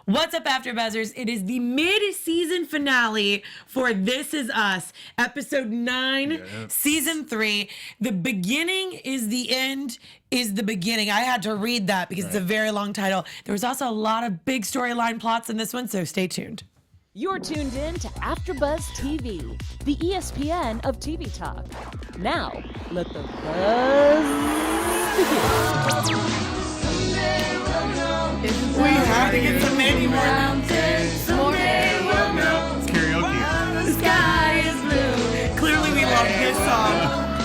What's up, AfterBuzzers? It is the mid-season finale for This Is Us, episode 9, season 3. The beginning is the end is the beginning. I had to read that because it's a very long title. There was also a lot of big storyline plots in this one, so stay tuned. You're tuned in to AfterBuzz TV, the ESPN of TV talk. Now, let the buzz begin. We had to get some Mandy Moore. Someday we'll know. It's karaoke. The sky is blue. Clearly we love this song.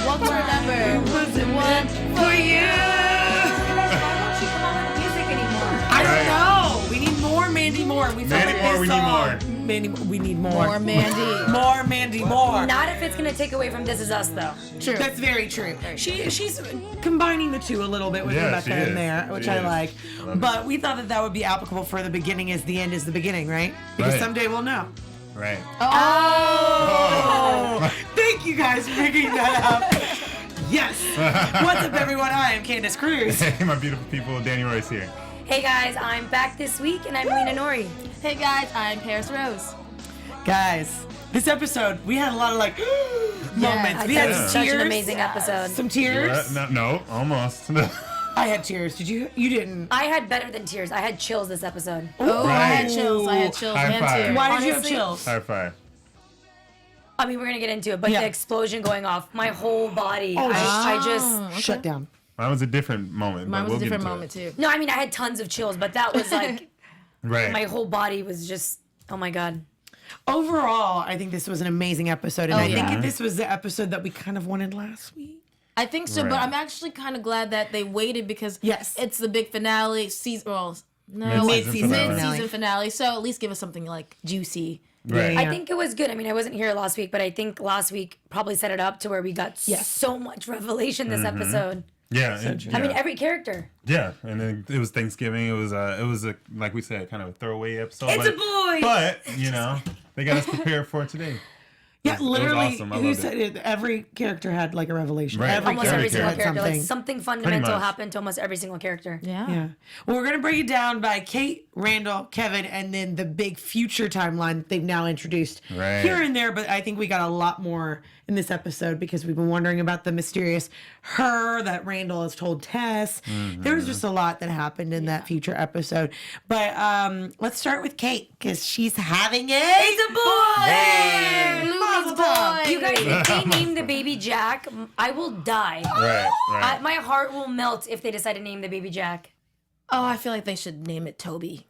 Welcome to remember. Wasn't one for you. Why don't you come on with music anymore? I don't know. We need more Mandy Moore. We Mandy Moore, we need more. Mandy, we need more. More Mandy. More Mandy Moore. Not if it's gonna take away from This Is Us, though. True. That's very true. She's combining the two a little bit with Yeah, she Rebecca in is. there, which She I is. like. Love But it. we thought that would be applicable for the beginning is the end is the beginning, right? Because Right. someday we'll know. Right. Oh! Thank you guys for picking that up. Yes. What's up, everyone? I am Candice Cruz. Hey, my beautiful people, Danny Royce here. Hey guys, I'm back this week and I'm Lina Noory. Hey guys, I'm Parris Rose. Guys, this episode, we had a lot of like moments. I We thought had it was such tears. an amazing episode. Some tears. No, almost. I had tears. Did you? You didn't. I had better than tears. I had chills this episode. Oh, I had Right. chills. I had chills High and five. tears. Why did you have Honestly, chills? High five. I mean, we're gonna get into it, but Yeah. the explosion going off, my whole body. Oh, I just. Shut down. Mine was a different moment. Mine but was we'll a get different into moment too. No, I mean, I had tons of chills, but that was like, Right. my whole body was just, oh my God. Overall, I think this was an amazing episode, and I yeah. think that this was the episode that we kind of wanted last week. I think so, but Right. I'm actually kind of glad that they waited because Yes. it's the big finale season. Well, no, Mid-season finale. mid-season finale. So at least give us something like juicy. Right. Yeah. I think it was good. I mean, I wasn't here last week, but I think last week probably set it up to where we got Yes. so much revelation this episode. Yeah. I mean, every character. Yeah, and then it was Thanksgiving. It was a like we said, kind of a throwaway episode. It's but, a boy! But they got us prepared for today. Yeah, It was literally, awesome. I who loved said it? Every character had like a revelation. Right. Every Almost character every single had character. something. Like something fundamental much. happened to almost every single character. Yeah. Yeah. Well, we're going to break it down by Kate, Randall, Kevin, and then the big future timeline that they've now introduced Right. here and there. But I think we got a lot more in this episode because we've been wondering about the mysterious her that Randall has told Tess. There was just a lot that happened in that future episode. But let's start with Kate because she's having a boy. Mazel tov. You guys, if they name the baby Jack, I will die. Right. My heart will melt if they decide to name the baby Jack. Oh, I feel like they should name it Toby.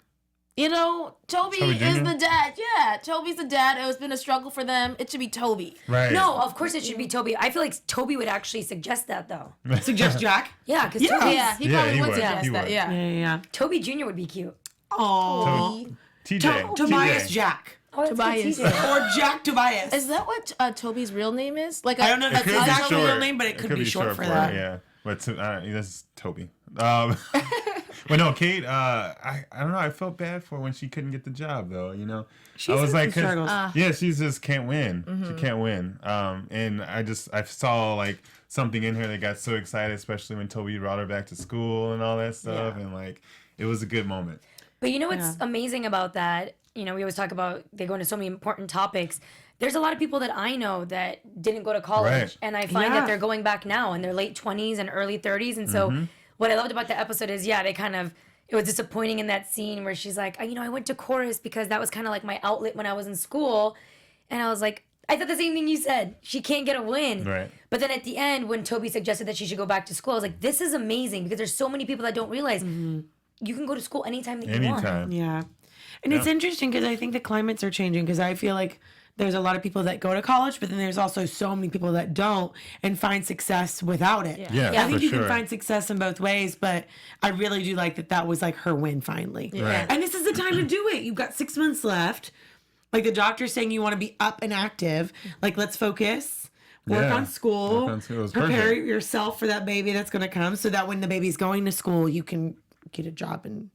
You know, Toby Toby is Jr.? the dad. Yeah, Toby's the dad. It's been a struggle for them. It should be Toby. Right. No, of course it should be Toby. I feel like Toby would actually suggest that though. Suggest Jack. Yeah, because Yeah. Yeah, he Yeah, probably he would would. suggest He that. would. Yeah. Yeah. Toby Jr. would be cute. Oh. TJ. Tobias TJ. Jack. Oh, that's Tobias. good, TJ. Or Jack Tobias. Is that what Toby's real name is? Like I don't know if It that's could be exactly short. real name, but it could be short for that. it, yeah. But that's Toby. Well, no, Kate. I don't know. I felt bad for when she couldn't get the job, though. You know, She's I was had like, some struggles. yeah, she just can't win. She can't win. And I saw like something in her that got so excited, especially when Toby brought her back to school and all that stuff, and like it was a good moment. But you know what's amazing about that? You know, we always talk about they go into so many important topics. There's a lot of people that I know that didn't go to college, Right. and I find Yeah. that they're going back now in their late 20s and early 30s. And so, what I loved about the episode is, it was disappointing in that scene where she's like, I went to chorus because that was kind of like my outlet when I was in school, and I was like, I thought the same thing you said. She can't get a win. Right. But then at the end, when Toby suggested that she should go back to school, I was like, this is amazing because there's so many people that don't realize you can go to school anytime that you want. Anytime. Yeah. And it's interesting because I think the climates are changing because I feel like there's a lot of people that go to college, but then there's also so many people that don't and find success without it. Yeah, I think for you sure. can find success in both ways, but I really do like that was like her win finally. Right. And this is the time to do it. You've got 6 months left. Like the doctor's saying you want to be up and active. Like let's focus. Work Yeah. on school. Work on school. It was Prepare perfect. yourself for that baby that's going to come so that when the baby's going to school, you can get a job and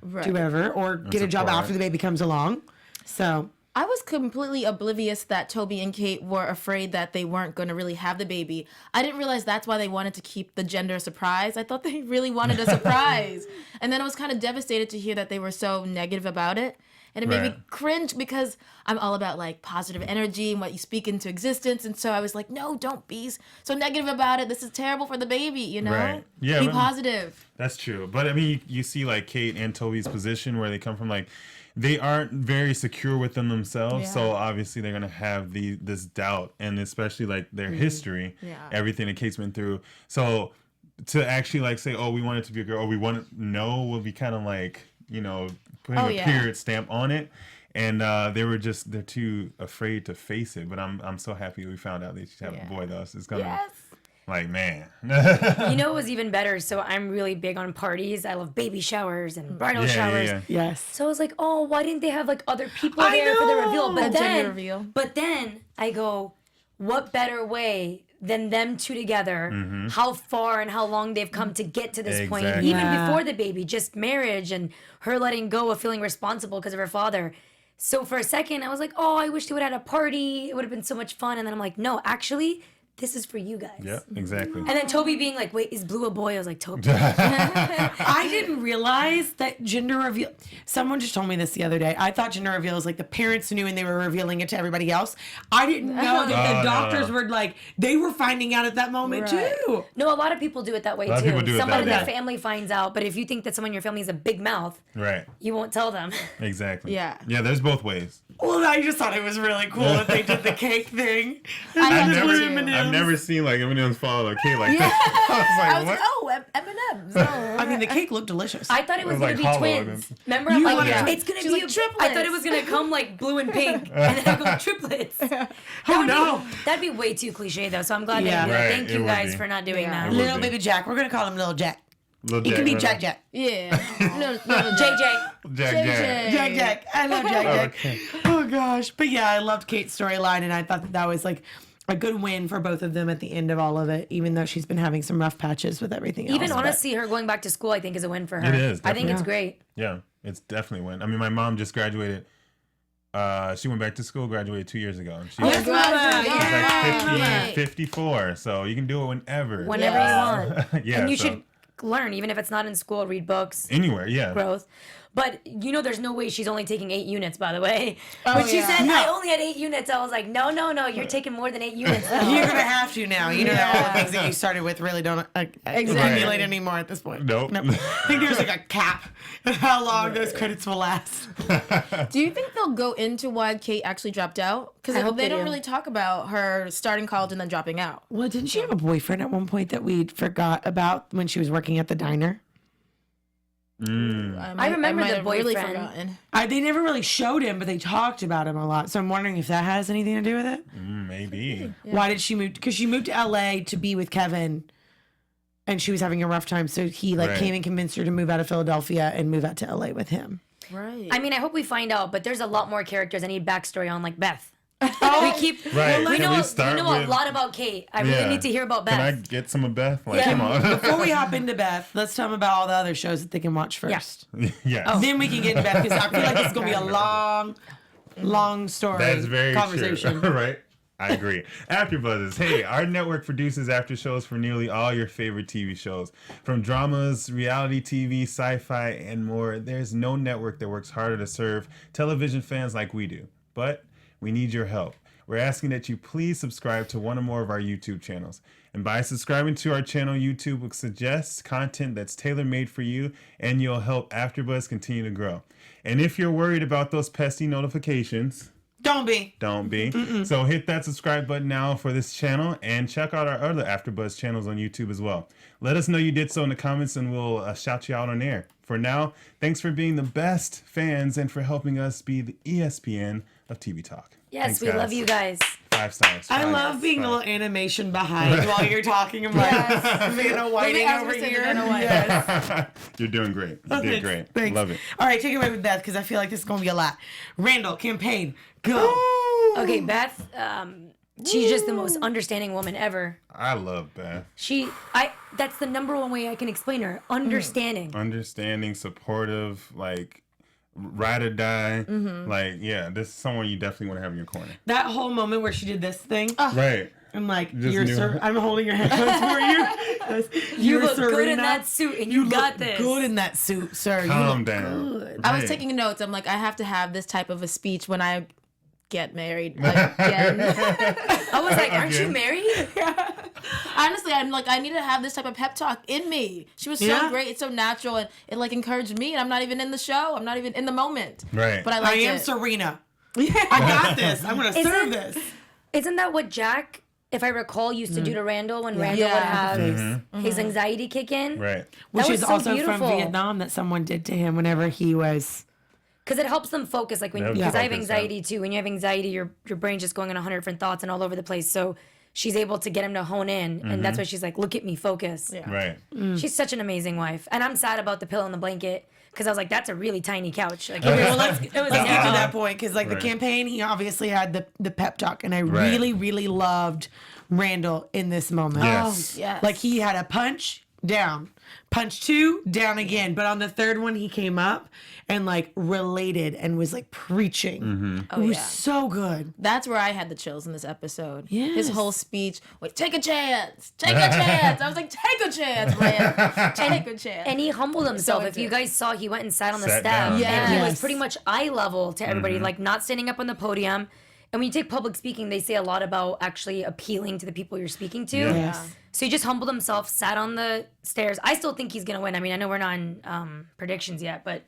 do whatever or get a job support. after the baby comes along. So I was completely oblivious that Toby and Kate were afraid that they weren't going to really have the baby. I didn't realize that's why they wanted to keep the gender a surprise. I thought they really wanted a surprise. And then I was kind of devastated to hear that they were so negative about it. And it made me cringe because I'm all about like positive energy and what you speak into existence. And so I was like, no, don't be so negative about it. This is terrible for the baby, you know? Right. Yeah, be positive. That's true. But I mean, you see like Kate and Toby's position where they come from, like, they aren't very secure within themselves, so obviously they're gonna have this doubt, and especially like their history, everything that Kate's been through. So to actually like say, oh, we want it to be a girl, or we want to know, will be kind of like, you know, putting a period stamp on it. And they're too afraid to face it. But I'm so happy we found out they should have a boy though. So it's gonna. Like, man. You know what was even better? So I'm really big on parties. I love baby showers and bridal showers. Yes. So I was like, oh, why didn't they have like other people there for the reveal? But then I go, what better way than them two together? How far and how long they've come to get to this point, even before the baby, just marriage and her letting go of feeling responsible because of her father. So for a second, I was like, oh, I wish they would have had a party. It would have been so much fun. And then I'm like, no, actually, this is for you guys. Yeah, exactly. And then Toby being like, wait, is Blue a boy? I was like, Toby. I didn't realize that gender reveal. Someone just told me this the other day. I thought gender reveal was like the parents knew and they were revealing it to everybody else. I didn't know that the doctors were like, they were finding out at that moment too. No, a lot of people do it that way too. Someone in their family finds out, but if you think that someone in your family is a big mouth, you won't tell them. Exactly. Yeah, there's both ways. Well, I just thought it was really cool that they did the cake thing. I've never seen like M&M's follow a cake like that. I was like, oh, M&M's. I mean, the cake looked delicious. I thought it was going to be twins. Remember? I'm like, it's going to be like triplets. I thought it was going to come like blue and pink, and then I go triplets. That'd be way too cliche though. So I'm glad they did it. Thank you guys for not doing that. Little baby Jack. We're going to call him Little Jack. He can be Jack Jack. Yeah. No, JJ. Jack. I love Jack Jack. Okay. Oh gosh. But yeah, I loved Kate's storyline, and I thought that was like a good win for both of them at the end of all of it, even though she's been having some rough patches with everything else. Even honestly, her going back to school, I think, is a win for her. It is. Definitely. I think it's great. Yeah, it's definitely a win. I mean, my mom just graduated. She went back to school, graduated 2 years ago. She's like 54, so you can do it whenever. Whenever you want. And you should learn, even if it's not in school, read books. Anywhere, growth. But you know there's no way she's only taking 8 units, by the way. When she said, I only had 8 units, I was like, no, you're taking more than 8 units. You're going to have to now. You know that all the things that you started with really don't accumulate anymore at this point. Nope. I think there's like a cap of how long those credits will last. Do you think they'll go into why Kate actually dropped out? Because they don't really talk about her starting college and then dropping out. Well, didn't she have a boyfriend at one point that we forgot about when she was working at the diner? I remember the boyfriend. Really forgotten. They never really showed him, but they talked about him a lot. So I'm wondering if that has anything to do with it. Maybe. Yeah. Why did she move? Because she moved to LA to be with Kevin, and she was having a rough time. So he came and convinced her to move out of Philadelphia and move out to LA with him. Right. I mean, I hope we find out, but there's a lot more characters I need backstory on, like Beth. We know a lot about Kate. I really need to hear about Beth. Can I get some of Beth? Come on. Before we hop into Beth, let's tell them about all the other shows that they can watch first. Yeah. Then we can get into Beth, because I feel like it's going to be a long story. That's very conversation. True. Right? I agree. AfterBuzz. Hey, our network produces after shows for nearly all your favorite TV shows. From dramas, reality TV, sci-fi, and more, there's no network that works harder to serve television fans like we do. But we need your help. We're asking that you please subscribe to one or more of our YouTube channels. And by subscribing to our channel, YouTube will suggest content that's tailor-made for you, and you'll help AfterBuzz continue to grow. And if you're worried about those pesky notifications, don't be. Mm-mm. So hit that subscribe button now for this channel, and check out our other AfterBuzz channels on YouTube as well. Let us know you did so in the comments, and we'll shout you out on air. For now, thanks for being the best fans and for helping us be the ESPN of TV Talk. Yes, we love you guys. 5 stars. I love being a little animation behind while you're talking about Vanna Whiting over here. Yes. You're doing great. You did great. Thanks. Love it. All right, take it away with Beth, because I feel like this is going to be a lot. Randall, campaign, go. Okay, Beth, she's just the most understanding woman ever. I love Beth. That's the number one way I can explain her. Understanding. Understanding, supportive, like ride or die. Like, yeah, this is someone you definitely want to have in your corner. That whole moment where she did this thing. Right. I'm like, Just I'm holding your headphones for you. You look Serena. good in that suit, and you got this. Good in that suit, sir. Calm you look down. Good. I was taking notes. I'm like, I have to have this type of a speech when I get married again. I was like, aren't you married? Honestly, I'm like, I need to have this type of pep talk in me. She was so Yeah. great. It's so natural, and it like encouraged me. And I'm not even in the show. I'm not even in the moment. Right. But I I liked am it. Serena. I got this. I'm gonna serve this. Isn't that what Jack, if I recall, used to do to Randall when Randall would Yeah. have his anxiety kick in? Right. Which was is so also beautiful. from Vietnam that someone did to him whenever he was. Because it helps them focus. Like when, That would because I have focus, anxiety too. When you have anxiety, your brain's just going on 100 different thoughts and all over the place. So she's able to get him to hone in, and that's why she's like, "Look at me, focus." Yeah. Right. She's such an amazing wife, and I'm sad about the pillow and the blanket because I was like, "That's a really tiny couch." Like, Well, let's get to narrow. that point because, like, Right. the campaign, he obviously had the pep talk, and I Right. really, really loved Randall in this moment. Yes. Oh, yes. Like he had a punch down, punch two down again, but on the third one he came up and like related and was like preaching. It was yeah. so good. That's where I had the chills in this episode. Yes. His whole speech, like, take a chance, take a chance. I was like, take a chance, man. Take a chance. And he humbled himself. So if you into it. guys saw, he went and sat on the Sat step. down. And he Yes. was pretty much eye level to everybody, like not standing up on the podium. And when you take public speaking, they say a lot about actually appealing to the people you're speaking to. Yeah. Yes. So he just humbled himself, sat on the stairs. I still think he's going to win. I mean, I know we're not in predictions yet, but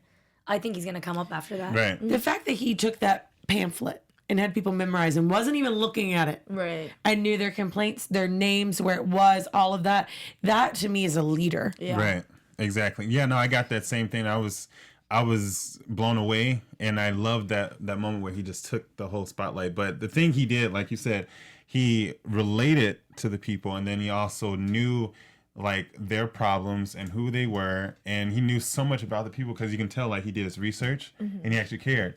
I think he's going to come up after that. Right. The fact that he took that pamphlet and had people memorize and wasn't even looking at it. Right. I knew their complaints, their names, where it was, all of that. That to me is a leader. Yeah. Right. Exactly. Yeah, no, I got that same thing. I was blown away, and I loved that moment where he just took the whole spotlight. But the thing he did, like you said, he related to the people, and then he also knew like their problems and who they were, and he knew so much about the people because you can tell like he did his research and he actually cared.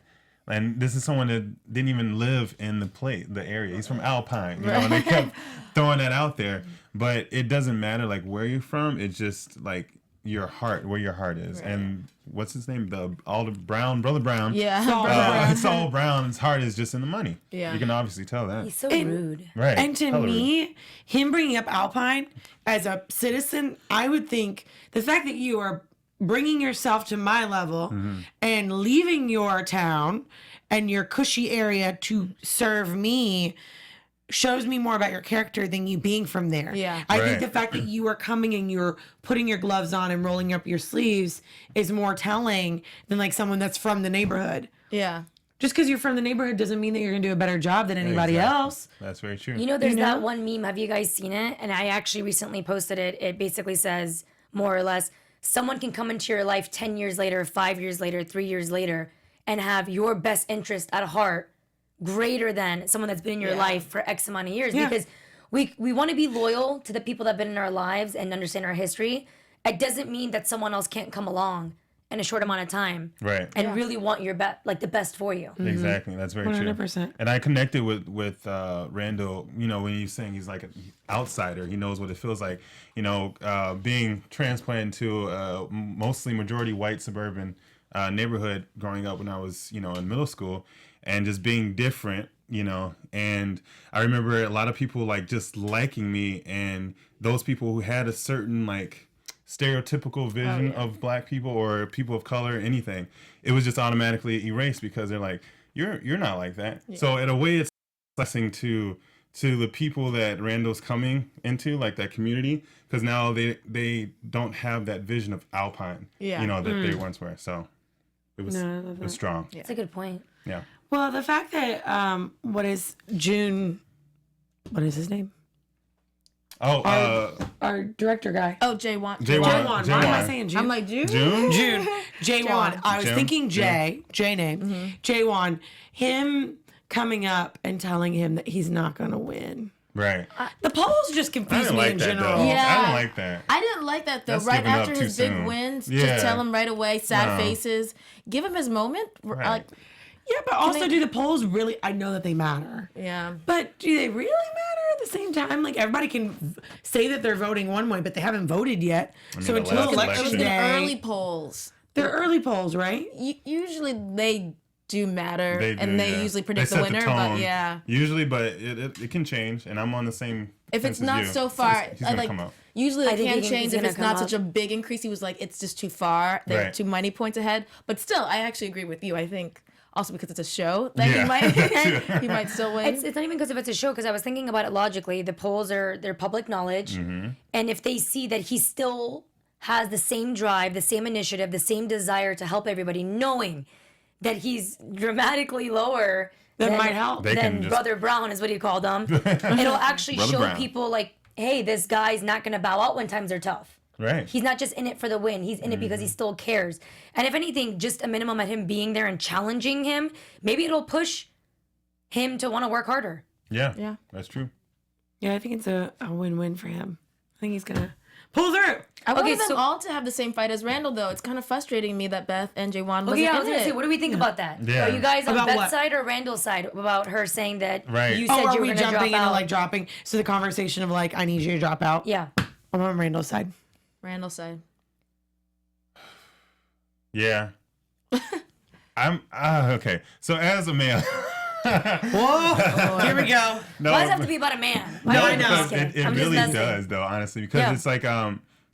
And this is someone that didn't even live in the area. He's from Alpine, you know, and they kept throwing that out there. But it doesn't matter like where you're from. It's just like your heart, where your heart is. And what's his name? Brother Brown. Yeah. Saul Brown's heart is just in the money. Yeah. You can obviously tell that. He's so rude. Right. And to Hella rude. me, him bringing up Alpine as a citizen, I would think the fact that you are bringing yourself to my level and leaving your town and your cushy area to serve me shows me more about your character than you being from there. Yeah. I think Right. the fact that you are coming and you're putting your gloves on and rolling up your sleeves is more telling than like someone that's from the neighborhood. Yeah. Just because you're from the neighborhood doesn't mean that you're going to do a better job than anybody Exactly. else. That's very true. You know, there's You know? that one meme. Have you guys seen it? And I actually recently posted it. It basically says, more or less, someone can come into your life 10 years later, 5 years later, 3 years later, and have your best interest at heart greater than someone that's been in your life for X amount of years. Yeah. Because we want to be loyal to the people that have been in our lives and understand our history. It doesn't mean that someone else can't come along in a short amount of time Right. and really want your the best for you. Exactly. That's very 100%. true. And I connected with Randall, you know, when he's saying he's like an outsider. He knows what it feels like, you know, being transplanted to a mostly majority white suburban neighborhood growing up when I was, you know, in middle school, and just being different, you know. And I remember a lot of people like just liking me, and those people who had a certain like stereotypical vision of black people or people of color, anything, it was just automatically erased because they're like, you're not like that. So in a way, it's a blessing to the people that Randall's coming into, like that community, because now they don't have that vision of Alpine, Yeah. you know, that they once were. So it was No, I love it was strong. That's a good point. Yeah. Well, the fact that what is his name? Oh, Our director guy. Oh, Jay-Wan. Jay-Wan. Jay-Wan. Why am I saying June? I'm like, June? June. Jay-Wan. I was June. thinking J name. Jay-Wan. Him coming up and telling him that he's not going to win. Right. The polls just I confuse didn't me like in that general. though. Yeah. I don't like that. I didn't like that though. That's Right giving up after too his big soon. wins, Yeah. just tell him right away, sad No. faces. Give him his moment. Right. Like, Yeah, but also they- do the polls really, I know that they matter. yeah. But do they really matter at the same time? Like everybody can say that they're voting one way, but they haven't voted yet. So the until last It was election election- the day, early polls. They're early polls, right? Usually they do matter, they usually They predict the set winner. tone, But yeah, usually, but it can change, and I'm on the same. if fence it's as not you. so far, he's gonna like come out. usually I it think can he's change if gonna it's not come such up. a big increase. He was like, it's just too far. They're Right. too many points ahead. But still, I actually agree with you. I think also because it's a show that Yeah. he might still win. It's not even because if it's a show, because I was thinking about it logically. The polls they're public knowledge. And if they see that he still has the same drive, the same initiative, the same desire to help everybody, knowing that he's dramatically lower That might help. They can than just- Brother Brown is what he called him, it'll actually Brother show Brown. people like, hey, this guy's not going to bow out when times are tough. Right. He's not just in it for the win. He's in it because he still cares. And if anything, just a minimum at him being there and challenging him, maybe it'll push him to want to work harder. Yeah. That's true. Yeah, I think it's a win-win for him. I think he's gonna pull through. I wanted Okay, them so- all to have the same fight as Randall, though. It's kind of frustrating me that Beth and Jaywan wasn't Okay, yeah, I was in gonna it. say, what do we think about that? Yeah. Are you guys on About Beth's what? side or Randall's side about her saying that Right. you said Oh, are you were we gonna drop jumping into out? like dropping? So the conversation of like, I need you to drop out. Yeah. I'm on Randall's side. Randall's side. Yeah. I'm okay. So as a male, Whoa! Here we go. no, Why does it have to be about a man? Why No, not? I know. I'm just kidding. it I'm just really messing. does though, honestly, because Yeah. it's like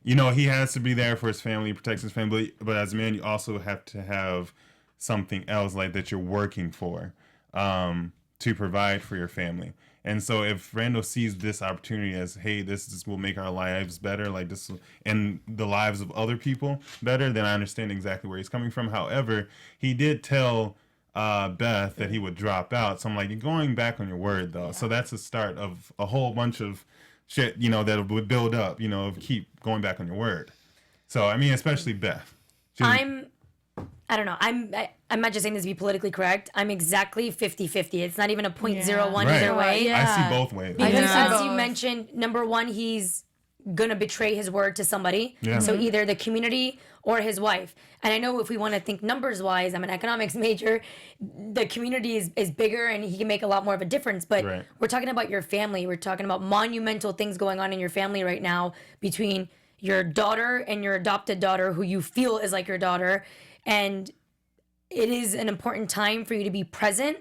you know, he has to be there for his family, protects his family, but as a man, you also have to have something else like that you're working for, to provide for your family. And so if Randall sees this opportunity as, hey, this will make our lives better, like this, and the lives of other people better, then I understand exactly where he's coming from. However, he did tell Beth that he would drop out. So I'm like, you're going back on your word, though. So that's the start of a whole bunch of shit, you know, that would build up, you know, keep going back on your word. So, I mean, especially Beth. I don't know. I'm not just saying this to be politically correct. I'm exactly 50-50. It's not even a .01 Right. either way. Yeah. I see both ways. Because Yeah. as you mentioned, number one, he's gonna betray his word to somebody. Yeah. So either the community or his wife. And I know if we want to think numbers wise, I'm an economics major, the community is bigger and he can make a lot more of a difference. But Right. we're talking about your family. We're talking about monumental things going on in your family right now between your daughter and your adopted daughter, who you feel is like your daughter. And it is an important time for you to be present.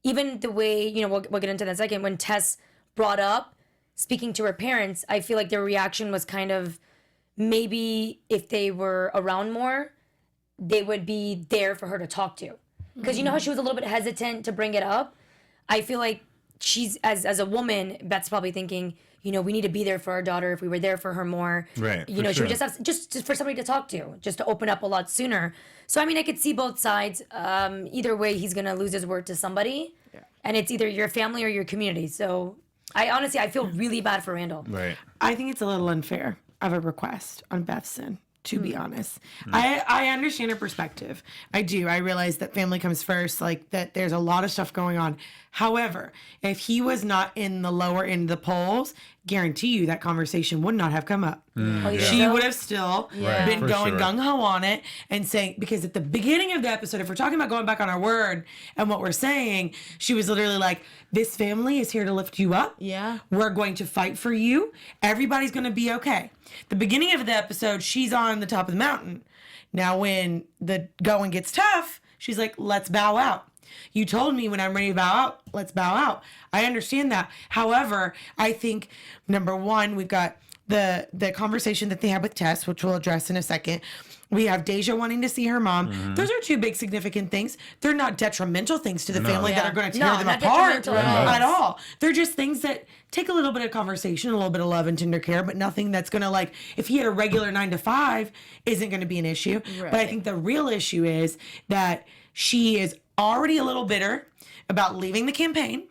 Even the way, you know, we'll get into that in a second, when Tess brought up speaking to her parents, I feel like their reaction was kind of, maybe if they were around more, they would be there for her to talk to. Because you know how she was a little bit hesitant to bring it up? I feel like she's, as a woman, Beth's probably thinking, you know, we need to be there for our daughter if we were there for her more. Right, You for know, she would sure. just have, just for somebody to talk to, just to open up a lot sooner. So, I mean, I could see both sides. Either way, he's going to lose his word to somebody. Yeah. And it's either your family or your community. So, I feel really bad for Randall. Right. I think it's a little unfair of a request on Beth's end, to be honest. I understand her perspective. I do. I realize that family comes first, like that there's a lot of stuff going on. However, if he was not in the lower end of the polls, guarantee you that conversation would not have come up. Oh, you She think so? would have still Right, been for going sure. gung-ho on it and saying, because at the beginning of the episode, if we're talking about going back on our word and what we're saying, she was literally like, this family is here to lift you up. Yeah. We're going to fight for you. Everybody's going to be okay. The beginning of the episode, she's on the top of the mountain. Now, when the going gets tough, she's like, let's bow out. You told me when I'm ready to bow out, let's bow out. I understand that. However, I think, number one, we've got the conversation that they had with Tess, which we'll address in a second. We have Deja wanting to see her mom. Those are two big significant things. They're not detrimental things to the family that Yeah. are going to tear No, them not apart detrimental at all. at all. They're just things that take a little bit of conversation, a little bit of love and tender care, but nothing that's going to, like, if he had a regular 9 to 5, isn't going to be an issue. But I think the real issue is that she is already a little bitter about leaving the campaign.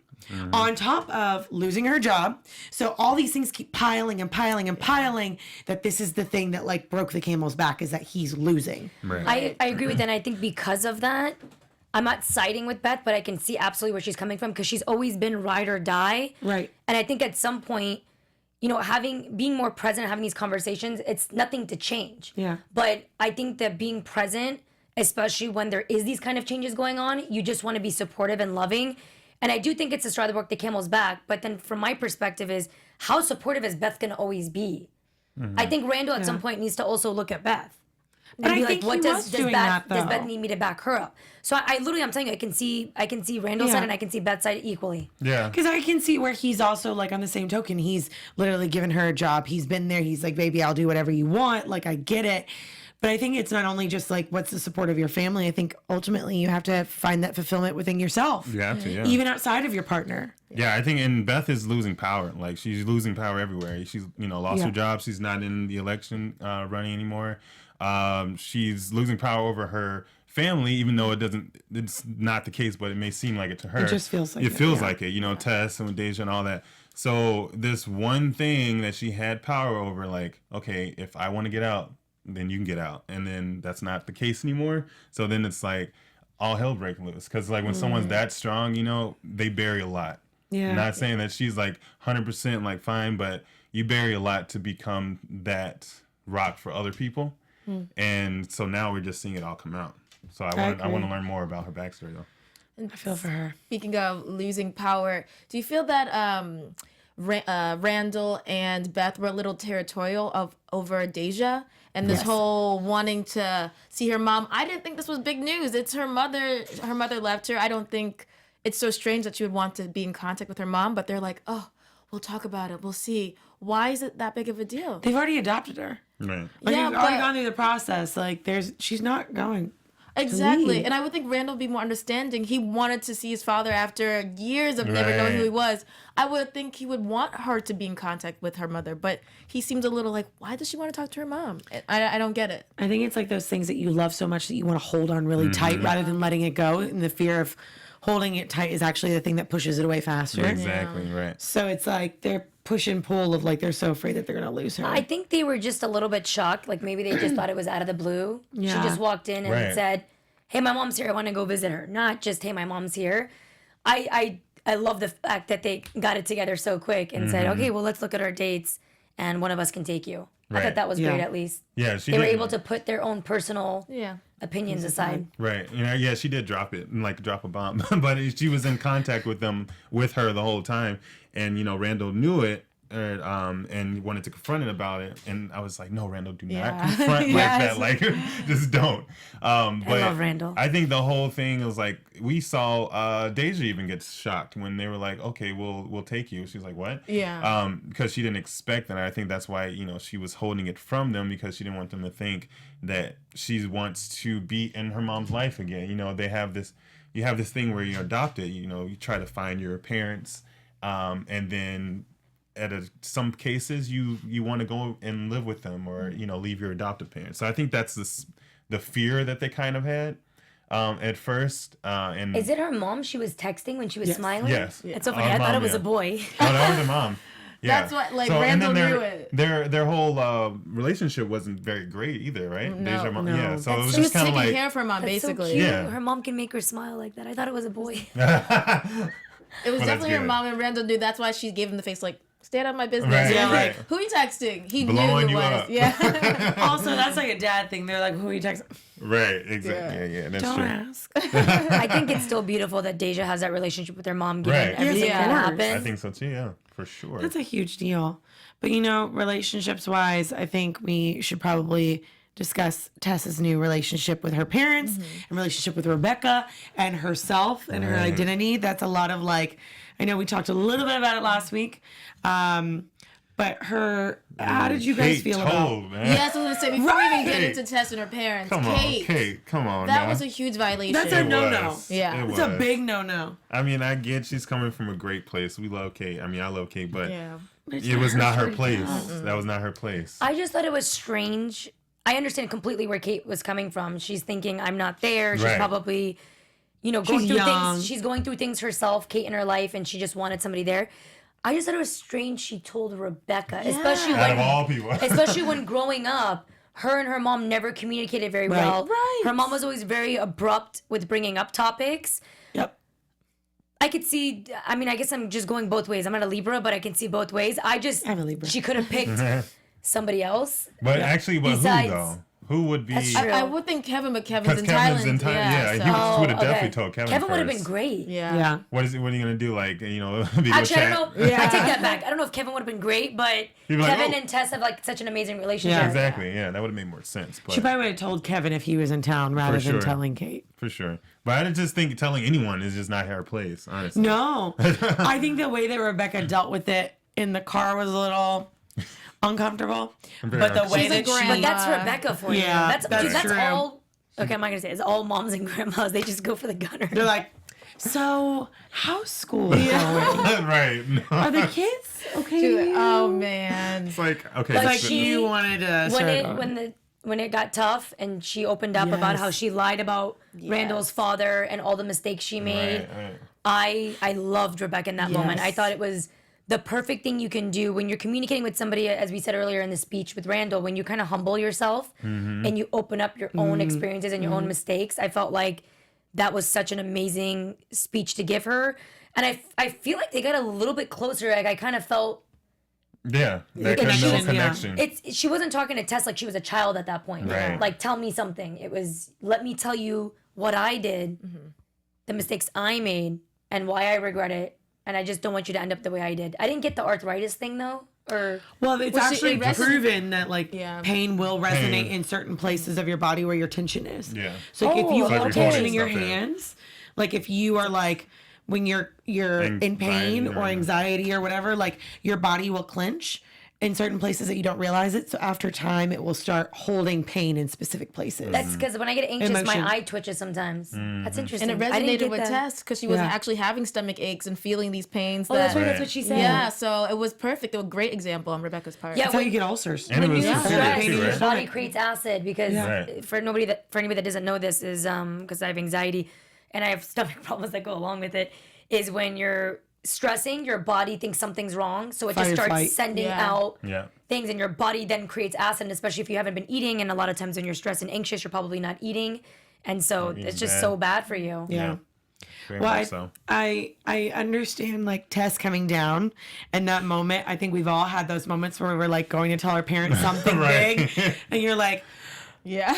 On top of losing her job. So all these things keep piling and piling and piling, that this is the thing that like broke the camel's back, is that he's losing. Right. I agree with that. And I think because of that, I'm not siding with Beth, but I can see absolutely where she's coming from, because she's always been ride or die. Right. And I think at some point, you know, being more present, having these conversations, it's nothing to change. Yeah. But I think that being present, especially when there is these kind of changes going on, you just want to be supportive and loving. And I do think it's a straw that broke the camel's back. But then from my perspective is, how supportive is Beth going to always be? I think Randall at some point needs to also look at Beth. But I be think what he was doing that, Does Beth though. need me to back her up? So I literally, I'm telling you, I can see Randall's Yeah. side and I can see Beth's side equally. Yeah. Because I can see where he's also like on the same token. He's literally given her a job. He's been there. He's like, baby, I'll do whatever you want. Like, I get it. But I think it's not only just like, what's the support of your family? I think ultimately you have to find that fulfillment within yourself. You have to, yeah. Even outside of your partner. Yeah, I think, and Beth is losing power. Like, she's losing power everywhere. She's, lost Yeah. her job. She's not in the election running anymore. She's losing power over her family, even though it's not the case, but it may seem like it to her. It just feels like it. it, feels yeah. like it, Tess and Deja and all that. So this one thing that she had power over, like, okay, if I want to get out, then you can get out. And then that's not the case anymore. So then it's like all hell breaking loose. Because like when someone's that strong, they bury a lot. Yeah. Not saying that she's like 100% like fine, but you bury a lot to become that rock for other people. And so now we're just seeing it all come out. So I want agree. to learn more about her backstory though. I feel for her. Speaking of losing power, do you feel that Randall and Beth were a little territorial over Deja? And this whole wanting to see her mom. I didn't think this was big news. It's her mother. Her mother left her. I don't think it's so strange that she would want to be in contact with her mom. But they're like, oh, we'll talk about it. We'll see. Why is it that big of a deal? They've already adopted her. Right. Like, Yeah, you've already but- gone through the process. Like, she's not going. Exactly. leave. And I would think Randall would be more understanding. He wanted to see his father after years of never knowing who he was. I would think he would want her to be in contact with her mother. But he seems a little like, why does she want to talk to her mom? I don't get it. I think it's like those things that you love so much that you want to hold on really tight rather than letting it go. And the fear of holding it tight is actually the thing that pushes it away faster. Exactly, right. So it's like they're push and pull of like they're so afraid that they're going to lose her. I think they were just a little bit shocked. Like maybe they just thought it was out of the blue. Yeah. She just walked in and Right. said, hey, my mom's here. I want to go visit her. Not just, hey, my mom's here. I love the fact that they got it together so quick and said, okay, well, let's look at our dates and one of us can take you. I Right. thought that was Yeah. great, at least. Yeah, she They were did. able to put their own personal opinions aside. Right. Yeah, she did drop it, like drop a bomb. But she was in contact with her the whole time. And, Randall knew it and wanted to confront it about it. And I was like, no, Randall, do not confront like that. Like, just don't. But I love Randall. I think the whole thing was like, we saw Deja even get shocked when they were like, okay, we'll take you. She's like, what? Yeah. Because she didn't expect that. I think that's why, she was holding it from them because she didn't want them to think that she wants to be in her mom's life again. You have this thing where you're adopted, you try to find your parents, and then some cases you want to go and live with them or, leave your adoptive parents. So I think that's the fear that they kind of had at first. And Is it her mom she was texting when she was smiling? Yes. It's so funny. Our I thought mom, it was yeah. a boy. Oh, that was her mom. Yeah. That's what, like, and Randall then knew it. Their whole relationship wasn't very great either, right? No. Deja mom, No. yeah. So it was She was just kind taking of like, care of her mom, That's basically. so cute. Yeah. Her mom can make her smile like that. I thought it was a boy. It was Well, definitely her good. mom, and Randall knew. That's why she gave him the face, like, stay out of my business. Right, He was right. like, who are you texting? He Blowing knew who you it was. up. Yeah. Also, that's like a dad thing. They're like, who are you texting? right, exactly. Yeah, that's Don't true. ask. I think it's still beautiful that Deja has that relationship with her mom, given Right. everything Yes, that of happened. course. I think so too. Yeah, for sure. That's a huge deal. But relationships wise, I think we should probably discuss Tessa's new relationship with her parents and relationship with Rebecca and herself and her identity. That's a lot of like, I know we talked a little bit about it last week. But how did you guys Kate feel told, about? man. Yeah, that's what I was going to say. Before we even get Kate. into Tess and her parents, Come on, Kate, Kate. Come on. that now. was a huge violation. That's a It no-no. was. Yeah. It It's a was. big no-no. I mean, I get she's coming from a great place. We love Kate. I mean, I love Kate, but Yeah. it was not her place. That was not her place. I just thought it was strange. I understand completely where Kate was coming from. She's thinking, I'm not there. She's Right. probably, going She's through young. things. She's going through things herself, Kate in her life, and she just wanted somebody there. I just thought it was strange she told Rebecca, especially Out of when, all people. especially when growing up, her and her mom never communicated very well. Right. Her mom was always very abrupt with bringing up topics. Yep. I could see, I mean, I guess I'm just going both ways. I'm not a Libra, but I can see both ways. I'm a Libra. She could have picked somebody else. But actually, but Besides- who though? who would be? That's true. I would think Kevin, but Because Kevin's in Kevin's Thailand. in Thailand. Yeah, so- he would have okay. definitely told Kevin. Kevin would have first. been great. Yeah. What are you gonna do? Like, be the Actually, I chat? don't know. I take that back. I don't know if Kevin would have been great, but He'd be like, Kevin "Oh." and Tess have like such an amazing relationship. Yeah. Exactly. Yeah, that would have made more sense. But She probably would have told Kevin if he was in town rather For than sure. telling Kate. for sure. But I just think telling anyone is just not her place. Honestly. No. I think the way that Rebecca dealt with it in the car was a little uncomfortable. Very But the way She's a that grandma. But that's Rebecca for you. Yeah, that's true. all. Okay, I'm not gonna say it. It's all moms and grandmas. They just go for the gunner. they're like, so how's school going? Right. No. Are the kids okay? Oh man. It's like okay. Like Like so- she- you wanted to when it got tough and she opened up about Yes. how she lied about Randall's father and all the mistakes she made. Right. I loved Rebecca in that moment. I Yes. thought it was the perfect thing you can do when you're communicating with somebody, as we said earlier in the speech with Randall, when you kind of humble yourself and you open up your own experiences and your own mistakes. I felt like that was such an amazing speech to give her. And I feel like they got a little bit closer. Like I kind of felt Yeah. That Connection, little yeah. connection. she wasn't talking to Tess like she was a child at that point. Right. Like, tell me something. It was, let me tell you what I did, the mistakes I made, and why I regret it. And I just don't want you to end up the way I did. I didn't get the arthritis thing though. Or Well, it's Well, actually it reson- proven that like Yeah. pain will resonate Pain. in certain places of your body where your tension is. Yeah. So like, if you Oh, hold like tension holding in your stuff in. hands, like if you are like when you're in pain or anxiety or whatever, like your body will clench in certain places that you don't realize it. So after time, it will start holding pain in specific places. that's because when I get anxious, Emotion. my eye twitches sometimes. That's interesting. And it I didn't resonated get with that. Tess because she wasn't Yeah. actually having stomach aches and feeling these pains. Oh, that's right. Right. That's what she said. Yeah, so it was perfect. It was a great example on Rebecca's part. Yeah, That's how when- you get ulcers. And it was you acidic stress, too, your right? body creates acid because Right. for anybody that doesn't know this is because I have anxiety and I have stomach problems that go along with it, is when you're stressing, your body thinks something's wrong, so it Fight just or starts flight. sending Yeah. out Yeah. things, and your body then creates acid. And especially if you haven't been eating, and a lot of times when you're stressed and anxious, you're probably not eating, and so it's just bad. so bad for you. Yeah. Very Well, much so. I understand like Tess coming down in that moment. I think we've all had those moments where we're like going to tell our parents something Right. big, and you're like Yeah.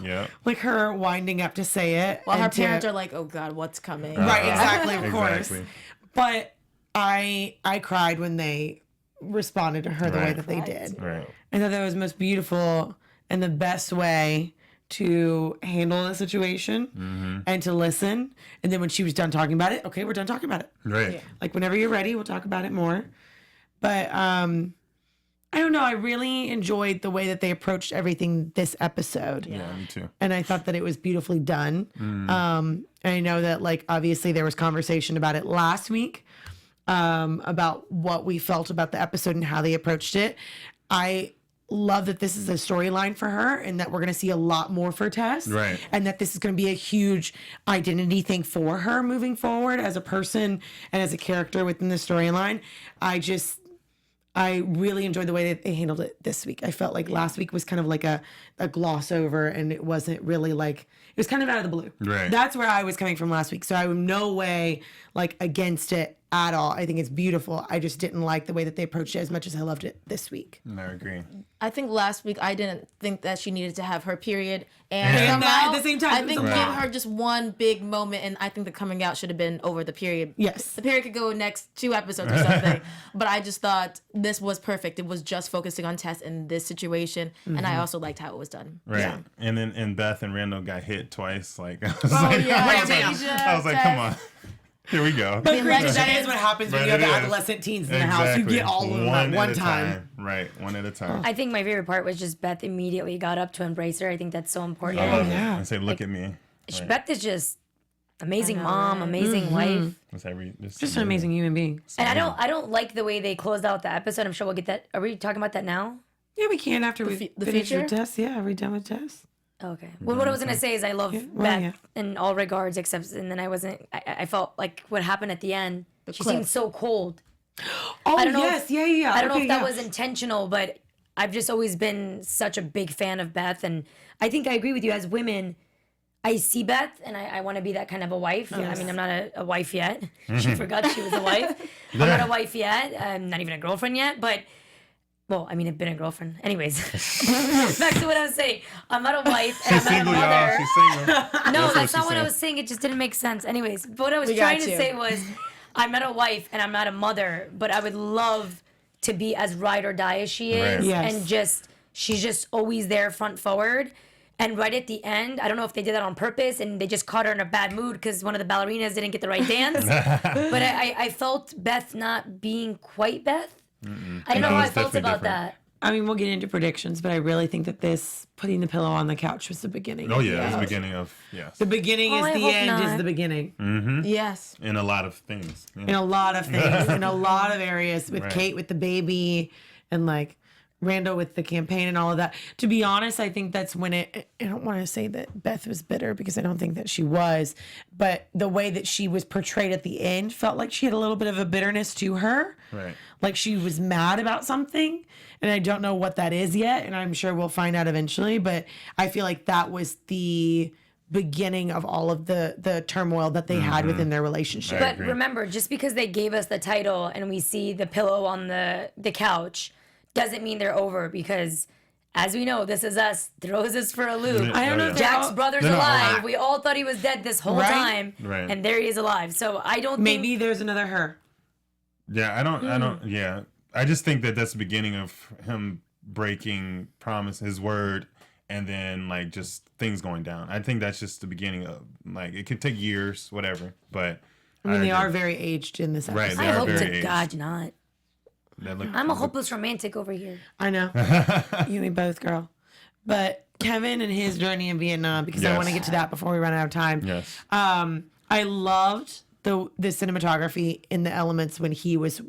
Yeah. her winding up to say it. While her and to- parents are like, oh God, what's coming? right, exactly, of course. Exactly. But I cried when they responded to her the way Right. that they did. Right. I thought that was the most beautiful and the best way to handle the situation and to listen. And then when she was done talking about it, okay, we're done talking about it. Right. Like whenever you're ready, we'll talk about it more. But I don't know. I really enjoyed the way that they approached everything this episode. Yeah, me too. And I thought that it was beautifully done. And I know that like obviously there was conversation about it last week about what we felt about the episode and how they approached it. I love that this is a storyline for her and that we're going to see a lot more for Tess. Right. And that this is going to be a huge identity thing for her moving forward as a person and as a character within the storyline. I really enjoyed the way that they handled it this week. I felt like last week was kind of like a gloss over, and it wasn't really like, it was kind of out of the blue. Right. That's where I was coming from last week. So I am no way like against it at all. I think it's beautiful. I just didn't like the way that they approached it as much as I loved it this week. I agree. I think last week I didn't think that she needed to have her period, and And somehow, that at the same time, I it was think a give lot. her just one big moment, and I think the coming out should have been over the period. Yes. The period could go next 2 episodes or something, but I just thought this was perfect. It was just focusing on Tess in this situation, and I also liked how it was done. Right. Yeah. And then Beth and Randall got hit twice. Like, I was Oh like, yeah, Wait, damn. I was like, come on. Here we go. But like granted, that that is what happens when But you have it is. adolescent teens in the house. You get all of them at one a time. Right. One at a time. I think my favorite part was just Beth immediately got up to embrace her. I think that's so important. I love yeah. it. And say, look at me. Right. Beth is just amazing I know, mom, right? amazing wife. Just an amazing human being. And I don't like the way they closed out the episode. I'm sure we'll get that. Are we talking about that now? Yeah, we can after we the finish feature? with Tess. Yeah, are we done with Tess? Okay. Well, what I was gonna say is I love well, Beth yeah. in all regards, except and then I wasn't. I felt like what happened at the end. She clip. seemed so cold. Oh, I don't know yes. Yeah. I don't know Okay, if that yeah. was intentional, but I've just always been such a big fan of Beth, and I think I agree with you. As women, I see Beth, and I want to be that kind of a wife. I mean, I'm not a wife yet. She forgot she was a wife. I'm not a wife yet. I'm not even a girlfriend yet, but well, I mean, I've been a girlfriend. Anyways, back to what I was saying. I'm not a wife and She's I'm single, not a y'all. mother. She's single. No, that's what not what she I said. was saying. It just didn't make sense. Anyways, but what I was We trying got to you. say was, I'm not a wife and I'm not a mother, but I would love to be as ride or die as she is, Right. Yes. and she's just always there, front forward. And right at the end, I don't know if they did that on purpose and they just caught her in a bad mood because one of the ballerinas didn't get the right dance. But I felt Beth not being quite Beth. I don't know No, how I it's felt definitely about different. that. I mean, we'll get into predictions, but I really think that this putting the pillow on the couch was the beginning. Oh of yeah, the it's the end. beginning of yes. The beginning Oh, is I the hope end is not. the beginning. Yes. In a lot of things. Yeah. In a lot of things, in a lot of areas with Right. Kate with the baby and like Randall with the campaign and all of that. To be honest, I think that's when I don't want to say that Beth was bitter because I don't think that she was, but the way that she was portrayed at the end felt like she had a little bit of a bitterness to her. Right. Like she was mad about something, and I don't know what that is yet, and I'm sure we'll find out eventually, but I feel like that was the beginning of all of the turmoil that they had within their relationship. But agree. remember, just because they gave us the title and we see the pillow on the couch doesn't mean they're over, because as we know, This Is Us throws us for a loop. I don't know if they're Jack's all- brother's No, no, alive. We all thought he was dead this whole Right? time. Right. And there he is alive. So I don't Maybe think there's another her. Yeah, I don't, yeah. I just think that that's the beginning of him breaking his word, and then like just things going down. I think that's just the beginning of, like, it could take years, whatever, but. I mean, they agree. are very aged in this episode. Right, they I are hope very to aged. God not. I'm a hopeless romantic over here. I know. You and me both, girl. But Kevin and his journey in Vietnam, because I Yes. want to get to that before we run out of time. Yes. I loved the cinematography in the elements when he was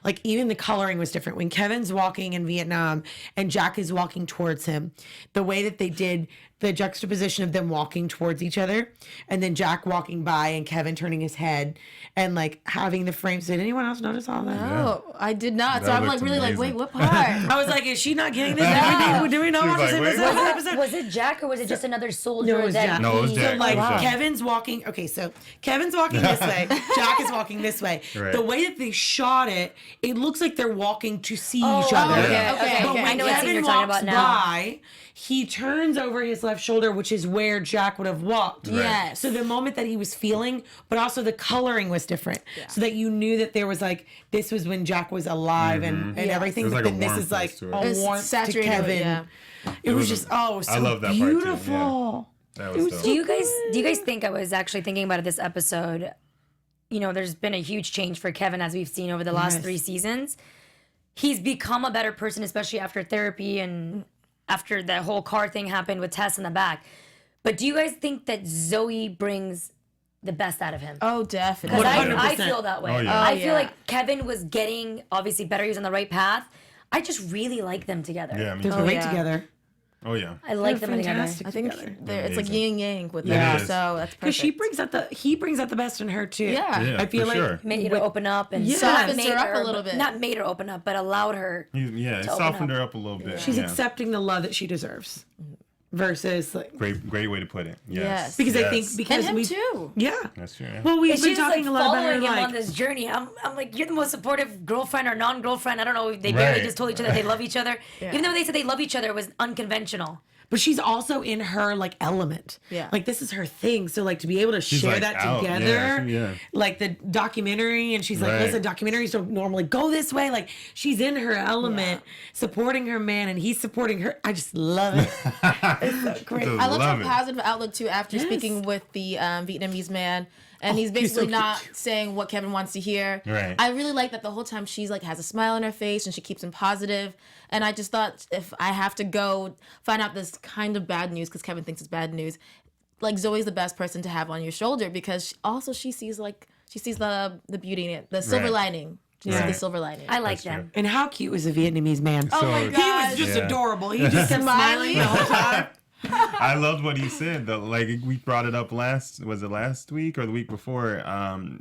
like, even the coloring was different when Kevin's walking in Vietnam and Jack is walking towards him. The way that they did the juxtaposition of them walking towards each other, and then Jack walking by and Kevin turning his head and like having the frames. Did anyone else notice all that? Oh, I did not. So That I'm like looked really like, amazing. wait, what part? I was like, is she not getting this? Do we not She watch was the same like, wait, what? episode? Was it Jack or was it just another soldier? No, it was that Jack. No, it was he- Jack. Like Oh, wow. Kevin's walking. Okay, so Kevin's walking this way. Jack is walking this way. Right. The way that they shot it, it looks like they're walking to see Oh, each other. okay, okay, But okay. when I know what scene Kevin you're talking walks about now. by, he turns over his left shoulder, which is where Jack would have walked. Yes. So the moment that he was feeling, but also the coloring was different, so that you knew that there was like, this was when Jack was alive and Yeah. everything. There's But like a then this warmth is like to it. a It's warmth to saturated with it, Kevin. yeah. It was was just a- so I love that part too, yeah. beautiful. That It was was dope. Do you guys think, I was actually thinking about it this episode, you know, there's been a huge change for Kevin as we've seen over the last Yes. 3 seasons. He's become a better person, especially after therapy and after the whole car thing happened with Tess in the back. But do you guys think that Zoe brings the best out of him? Oh, definitely. Because 100%. I feel that way. Oh, yeah. I Oh, feel yeah. like Kevin was getting obviously better. He was on the right path. I just really like them together. Yeah, me They're too. great yeah. together. Oh yeah. I like They're them together. fantastic I think together. it's like Amazing. yin and yang with Yeah. them. It is. So that's perfect. Because he brings out the best in her too. Yeah. Yeah, I feel for like sure. Made her open up and Yeah. Softens made her up a little bit. Not made her open up, but allowed her. He open softened up. her up a little bit. she's yeah. accepting the love that she deserves, versus like, Great way to put it. Yes. Yes. because I think Yes. because and him we too. yeah. That's true. Yeah. Well, we've And been she's like talking a lot about her following him like on this journey. I'm like, you're the most supportive girlfriend or non-girlfriend. I don't know. They barely Right. just told each other they love each other. Even though they said they love each other, it was unconventional. but she's also in her like element. Yeah. Like this is her thing. So like to be able to share like, that out. Yeah, together, yeah. like the documentary, and she's like, Right. listen, documentaries don't normally go this way. Like she's in her element, supporting her man, and he's supporting her. I just love it. It's so great. Just I love love her it. positive outlook too after Yes. speaking with the Vietnamese man. And he's he's basically so not cute. saying what Kevin wants to hear. Right. I really like that the whole time she's like has a smile on her face and she keeps him positive. And I just thought if I have to go find out this kind of bad news, because Kevin thinks it's bad news, like Zoe's the best person to have on your shoulder, because she sees the beauty in it, the silver Right. lining. She sees Right. the silver lining. I like That's them. And how cute was the Vietnamese man? Oh my So- god. He was just Yeah. adorable. He just kept smiling the whole time. I loved what he said though. Like we brought it up last week or the week before?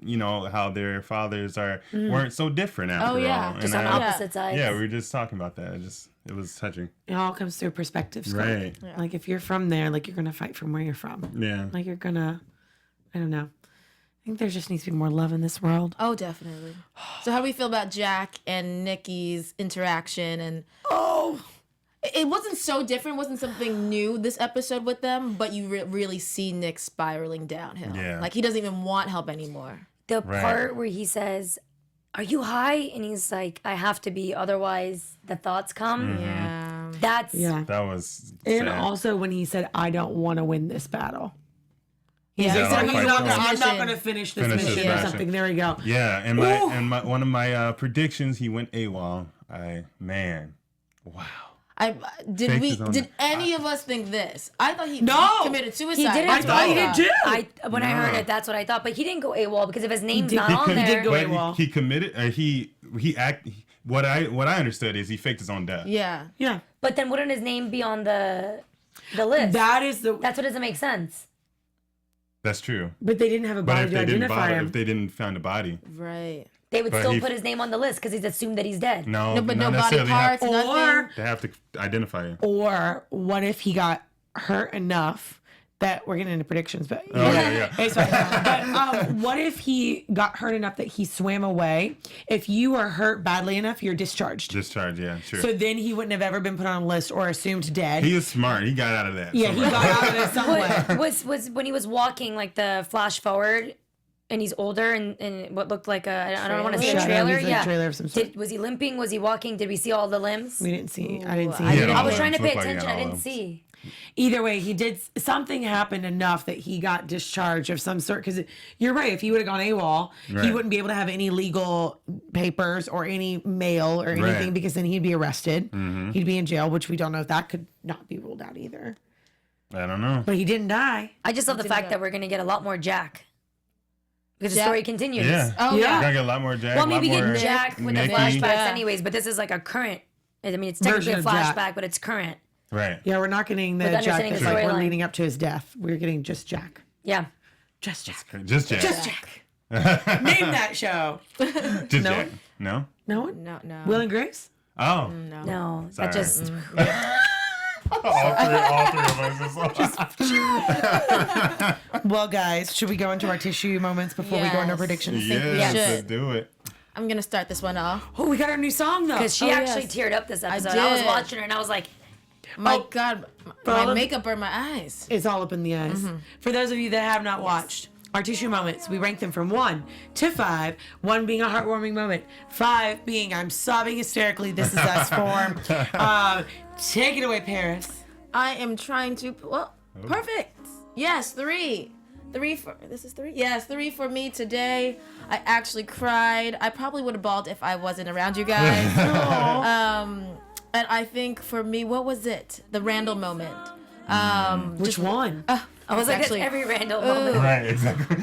You know, how their fathers weren't so different after yeah. all. Just And on I- opposite sides. Yeah, we were just talking about that. It was touching. It all comes through perspective, Scott. Right. Like if you're from there, like you're gonna fight from where you're from. Yeah. Like you're gonna, I don't know. think there just needs to be more love in this world. Oh, definitely. So how do we feel about Jack and Nikki's interaction? And it wasn't so different. It wasn't something new this episode with them, but you really see Nick spiraling downhill. Yeah. Like he doesn't even want help anymore. The part where he says, "Are you high?" and he's like, "I have to be, otherwise the thoughts come." Yeah. That's That was And sad. also when he said, "I don't want to win this battle." Yeah, Yeah, exactly. like, I'm not going to finish this Finish this mission or mission. something. There we go. Yeah, and one of my predictions, he went AWOL. Wow. Did any of us think this? I thought he No! committed suicide. He didn't. I thought he did too. When I heard it, that's what I thought. But he didn't go AWOL because if his name's not He on did there. go But AWOL. he committed. What I understood is he faked his own death. Yeah. Yeah. But then wouldn't his name be on the list? That's what doesn't make sense. That's true. But they didn't have a But body if to they didn't identify him. if they didn't find a body, Right. They would But still he- put his name on the list because he's assumed that he's dead. No, but no not body necessarily parts, Or nothing. They have to identify him. or what if he got hurt enough that we're getting into predictions, but yeah. It's fine. But what if he got hurt enough that he swam away? If you are hurt badly enough, you're discharged. Discharge, yeah, sure. So then he wouldn't have ever been put on a list or assumed dead. He is smart. He got out of that. Yeah, he somehow. got out of it somewhere. Was when he was walking, like the flash forward, and he's older and what looked like I don't want to say a Shadow, trailer. he's like Yeah. a trailer of some sort. Was he limping? Was he walking? Did we see all the limbs? We didn't see. I didn't see. I it. didn't I was Yeah, trying to looked pay like he attention. got I all didn't of them. see. Either way, he did something happened enough that he got discharged of some sort. Because you're right, if he would have gone AWOL, he Right. wouldn't be able to have any legal papers or any mail or anything Right. because then he'd be arrested. He'd be in jail, which we don't know if that could not be ruled out either. I don't know. But he didn't die. I just love the fact that we're gonna get a lot more Jack. Because the Jack- story continues. Yeah. Oh, Yeah. yeah. We're gonna get a lot more Jack. Well, a lot maybe more get Jack with the Nikki. flashbacks Yeah. anyways, but this is like a current. I mean, it's technically a Version of Jack. flashback, but it's current. Right. Yeah, we're not getting the With Jack understanding that's the like we're storyline. leading up to his death. We're getting just Jack. Yeah. Just Jack. Just Jack. Just Jack. Name that show. Just No. Jack. No? No one? No. Will and Grace? Oh. No. Sorry. That just all three of us. Well, guys, should we go into our tissue moments before we go into Yes. predictions? think we Yes, should. let's do it. I'm going to start this one off. Oh, we got our new song though. because she Oh, actually yes. teared up this episode. I was did. watching her and I was like, My God, my Well, makeup burned my eyes. It's all up in the eyes. For those of you that have not watched our tissue moments, we rank them from 1 to 5. 1 being a heartwarming moment, 5 being I'm sobbing hysterically. This is us form. Take it away, Parris. I am trying to. Well, perfect. Yes, 3. 3 for this is 3. Yes, 3 for me today. I actually cried. I probably would have bawled if I wasn't around you guys. And I think for me, what was it? The Randall moment. Which one? I was like, actually- that's every Randall moment. Right, exactly.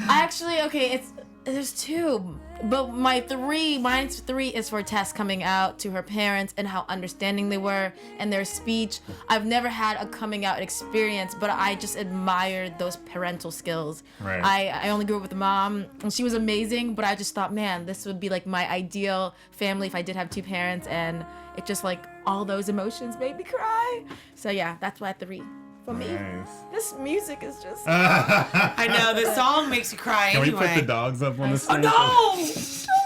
There's 2, but mine's 3 is for Tess coming out to her parents and how understanding they were and their speech. I've never had a coming out experience, but I just admired those parental skills. Right. I only grew up with a mom and she was amazing, but I just thought, man, this would be like my ideal family if I did have 2 parents, and it just like all those emotions made me cry. So yeah, that's why 3 for me. Nice. This music is just. I know the song makes you cry Can we anyway. put the dogs up on the screen? No! Don't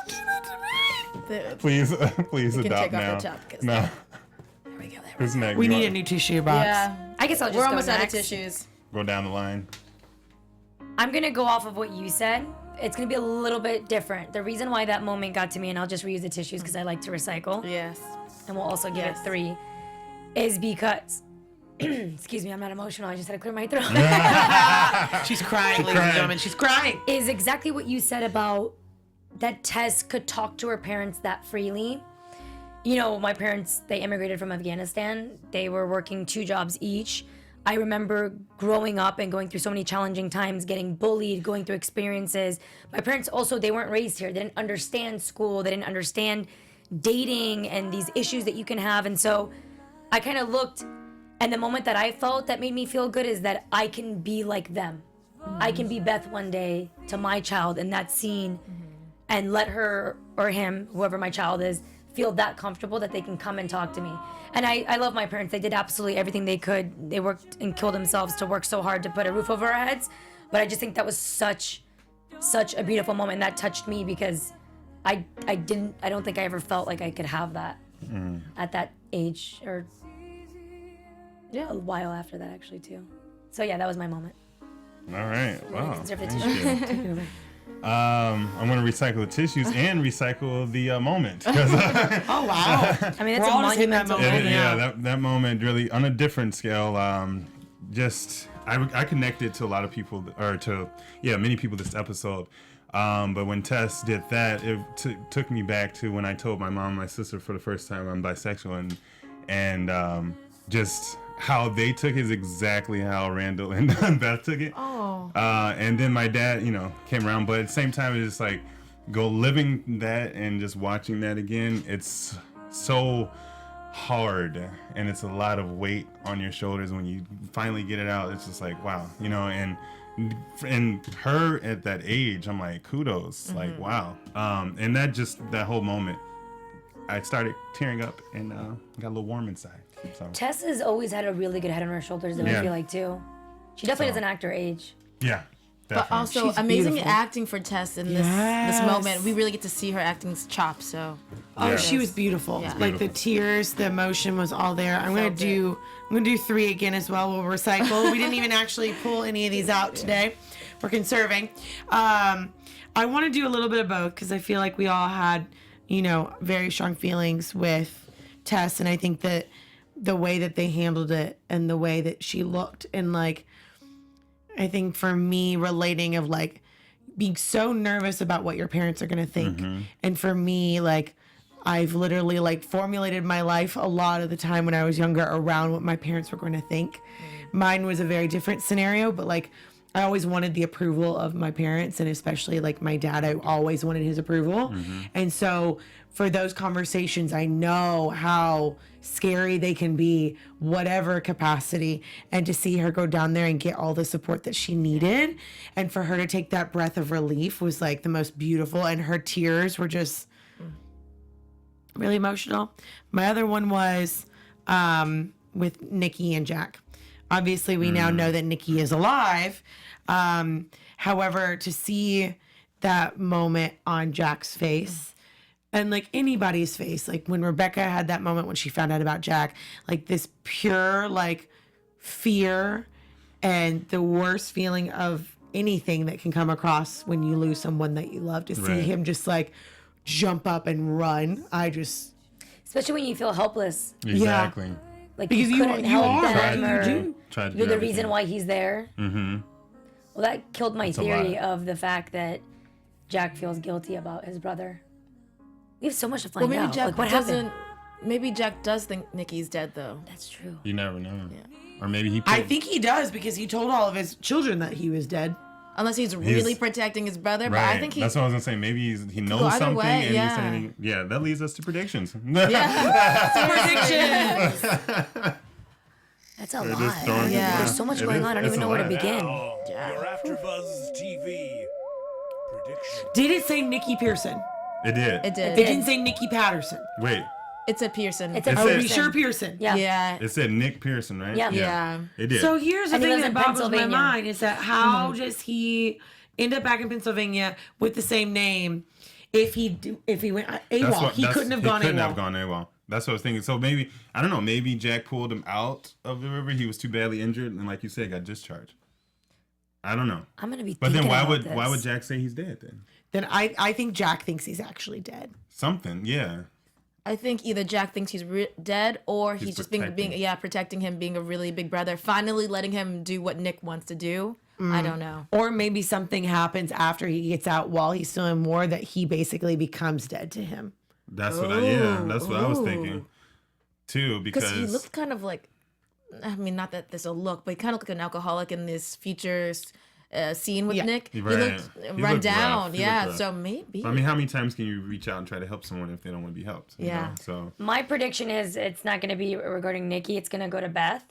do that to me. Please can adopt take off now. the top, 'cause- No. There we go. Who's next? We You need want- a new tissue box. Yeah. I guess I'll just We're go almost out of next. tissues. Go down the line. I'm going to go off of what you said. It's going to be a little bit different. The reason why that moment got to me, and I'll just reuse the tissues because I like to recycle, Yes. and we'll also give Yes. it 3, is because, excuse me, I'm not emotional. I just had to clear my throat. She's crying, ladies and crying. gentlemen. She's crying. Is exactly what you said about that Tess could talk to her parents that freely. You know, my parents, they immigrated from Afghanistan. They were working 2 jobs each. I remember growing up and going through so many challenging times, getting bullied, going through experiences. My parents also, they weren't raised here. They didn't understand school. They didn't understand dating and these issues that you can have. And so I kind of looked, and the moment that I felt that made me feel good is that I can be like them. I can be Beth one day to my child in that scene and let her or him, whoever my child is, feel that comfortable that they can come and talk to me. And I love my parents. They did absolutely everything they could. They worked and killed themselves to work so hard to put a roof over our heads. But I just think that was such such a beautiful moment. That touched me because I don't think I ever felt like I could have that at that age, or a while after that actually too. So yeah, that was my moment. All right. Wow. Conserve the Thank tissue. you. Take it over. I'm going to recycle the tissues and recycle the moment. 'Cause, Oh wow! I mean, it's We're a all just in that monumental moment. moment. that moment really on a different scale. I connected to a lot of people, many people this episode. But when Tess did that, it took me back to when I told my mom and my sister for the first time I'm bisexual, and just how they took it is exactly how Randall and Beth took it. Oh. And then my dad, came around, but at the same time, it's just like living that and just watching that again. It's so hard, and it's a lot of weight on your shoulders when you finally get it out. It's just like, wow, and her at that age, I'm like, kudos, like, wow. And that whole moment, I started tearing up and got a little warm inside. So. Tess has always had a really good head on her shoulders, though, I feel like, too. She definitely doesn't act her age. Yeah. But Definitely. also She's amazing beautiful. acting for Tess in this moment. We really get to see her acting chops. So Oh, she was beautiful. Yeah. Like the tears, the emotion was all there. I'm gonna do 3 again as well. We'll recycle. We didn't even actually pull any of these out today. We're conserving. I want to do a little bit of both because I feel like we all had, very strong feelings with Tess, and I think that the way that they handled it and the way that she looked, and like, I think for me, relating of like being so nervous about what your parents are going to think. And for me, like, I've literally like formulated my life a lot of the time when I was younger around what my parents were going to think. Mine was a very different scenario, but like, I always wanted the approval of my parents, and especially like my dad, I always wanted his approval. And so for those conversations, I know how scary they can be, whatever capacity, and to see her go down there and get all the support that she needed, and for her to take that breath of relief was like the most beautiful, and her tears were just really emotional. My other one was with Nikki and Jack. Obviously, we now know that Nikki is alive. However, to see that moment on Jack's face, and like anybody's face, like when Rebecca had that moment when she found out about Jack, like this pure like fear and the worst feeling of anything that can come across when you lose someone that you love, to see him just like jump up and run. Especially when you feel helpless. Exactly. Like, Because you couldn't help are, them, right? or You do. Tried to you're do the reason everything. why he's there. Well, that killed my a theory lot. of the fact that Jack feels guilty about his brother. We have so much to find well, maybe out. Jack Like, what doesn't. happened? Maybe Jack does think Nikki's dead though. That's true. You never know. Or maybe he. I think he does, because he told all of his children that he was dead. Unless he's really protecting his brother, but I think he. That's what I was gonna say. Maybe he knows either something, way, and yeah. he's saying, "Yeah, that leads us to predictions." Predictions. That's a Just lot. throwing Yeah. There's so much It going is- on. I don't it's even a know where to lot. begin. Your AfterBuzz TV prediction. Did it say Nikki Pearson? It did. It did. It didn't say Nikki Patterson. Wait, It's a Pearson. It's a Are we Pearson. sure Pearson? Yeah. yeah. it said Nick Pearson, right? Yeah. Yeah. It did. So here's the And he thing lives that in boggles my Pennsylvania. mind is that how does he end up back in Pennsylvania with the same name if he went AWOL? He couldn't have gone He couldn't AWOL. have gone AWOL. That's what I was thinking. So maybe, I don't know, maybe Jack pulled him out of the river. He was too badly injured, and like you said, got discharged. I don't know. I'm gonna be. But then thinking why about would this. Jack say he's dead then? Then I think Jack thinks he's actually dead. Something, yeah. I think either Jack thinks he's dead, or he's just protecting. protecting him, being a really big brother, finally letting him do what Nick wants to do. I don't know. Or maybe something happens after he gets out while he's still in war that he basically becomes dead to him. That's what I was thinking too, Because because he looked kind of like, I mean, not that there's a look, but he kind of looked like an alcoholic in this future scene with Yeah. Nick. Right. He looked He run looked down. rough. He Yeah, looked rough. so maybe. I mean, how many times can you reach out and try to help someone if they don't want to be helped? you Yeah. know? So My prediction is it's not going to be regarding Nikki. It's going to go to Beth.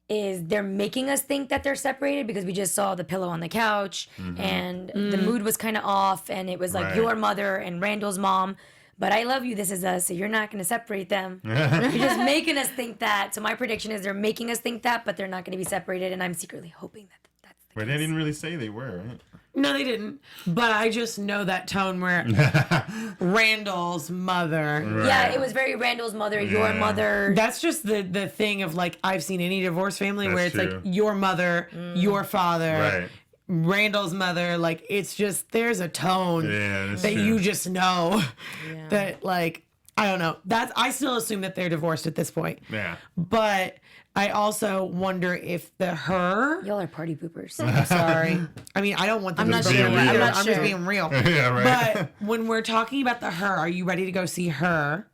Is they're making us think that they're separated because we just saw the pillow on the couch and the mood was kind of off, and it was like Right. your mother and Randall's mom. But I love you. This is us. So you're not going to separate them. You're just making us think that. So my prediction is they're making us think that, but they're not going to be separated. And I'm secretly hoping that that's But they didn't really say they were, right? No, they didn't. But I just know that tone where Randall's mother. Right. Yeah, it was very Randall's mother, your Yeah. mother. That's just the thing of like I've seen any divorced family That's where it's true. like your mother, your father, Right. Randall's mother. Like it's just there's a tone Yeah, that's that true. you just know Yeah. that like I don't know. I still assume that they're divorced at this point. Yeah. But I also wonder if her. Y'all are party poopers. I'm sorry. I mean, I don't want them I'm to not be sure. real. I'm not I'm sure. just being real. Yeah, right. But when we're talking about the her, are you ready to go see her?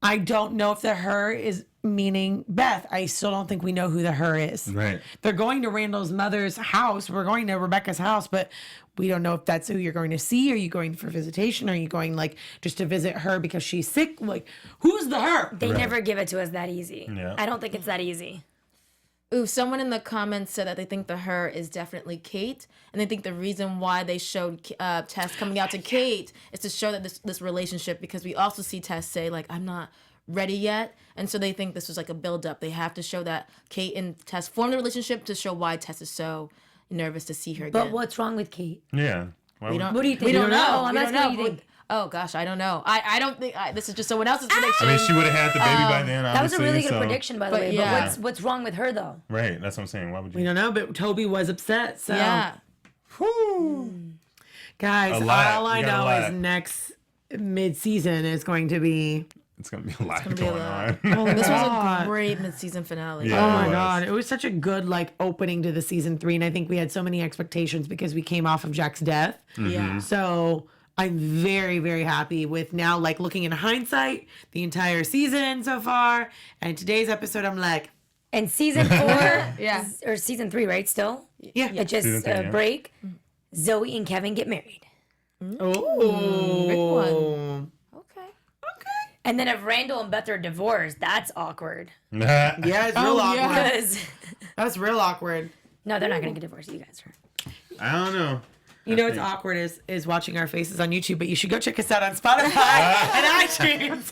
I don't know if the her is meaning Beth. I still don't think we know who the her is. Right. They're going to Randall's mother's house. We're going to Rebecca's house, but we don't know if that's who you're going to see. Are you going for visitation? Are you going like just to visit her because she's sick? Like, who's the her? They never give it to us that easy. Yeah. I don't think it's that easy. Ooh, someone in the comments said that they think the her is definitely Kate, and they think the reason why they showed Tess coming out to Kate is to show that this relationship, because we also see Tess say like, I'm not ready yet, and so they think this was like a build-up. They have to show that Kate and Tess formed a relationship to show why Tess is so nervous to see her again. But what's wrong with Kate? Yeah. Why We would- don't. What do you think? We don't know. I'm We don't asking know. what you think. Oh gosh, I don't know. I don't think this is just someone else's prediction. I mean, she would have had the baby by then, That was a obviously. really good so- prediction, by the But way. yeah. But what's wrong with her though? Right. That's what I'm saying. Why would you? We don't know, but Toby was upset. So, Yeah. guys, A lot. all I You got a know lot. is next mid-season is going to be. It's going to be a lot gonna be a going lot. on. This was God. a great mid-season finale. Yeah. Oh it my was. God. It was such a good like opening to the season 3. And I think we had so many expectations because we came off of Jack's death. Yeah. So I'm very, very happy with now like looking in hindsight, the entire season so far. And today's episode, I'm like, And season 4, Yeah. or season 3, right? Still, yeah. it just Season 3, yeah. break. Zoe and Kevin get married, Oh. Okay. and then if Randall and Beth are divorced, that's awkward. Yeah, it's real awkward. yeah. Because That's real awkward. no, they're not gonna get divorced. You guys are. I don't know. You know what's awkward is watching our faces on YouTube, but you should go check us out on Spotify and iTunes.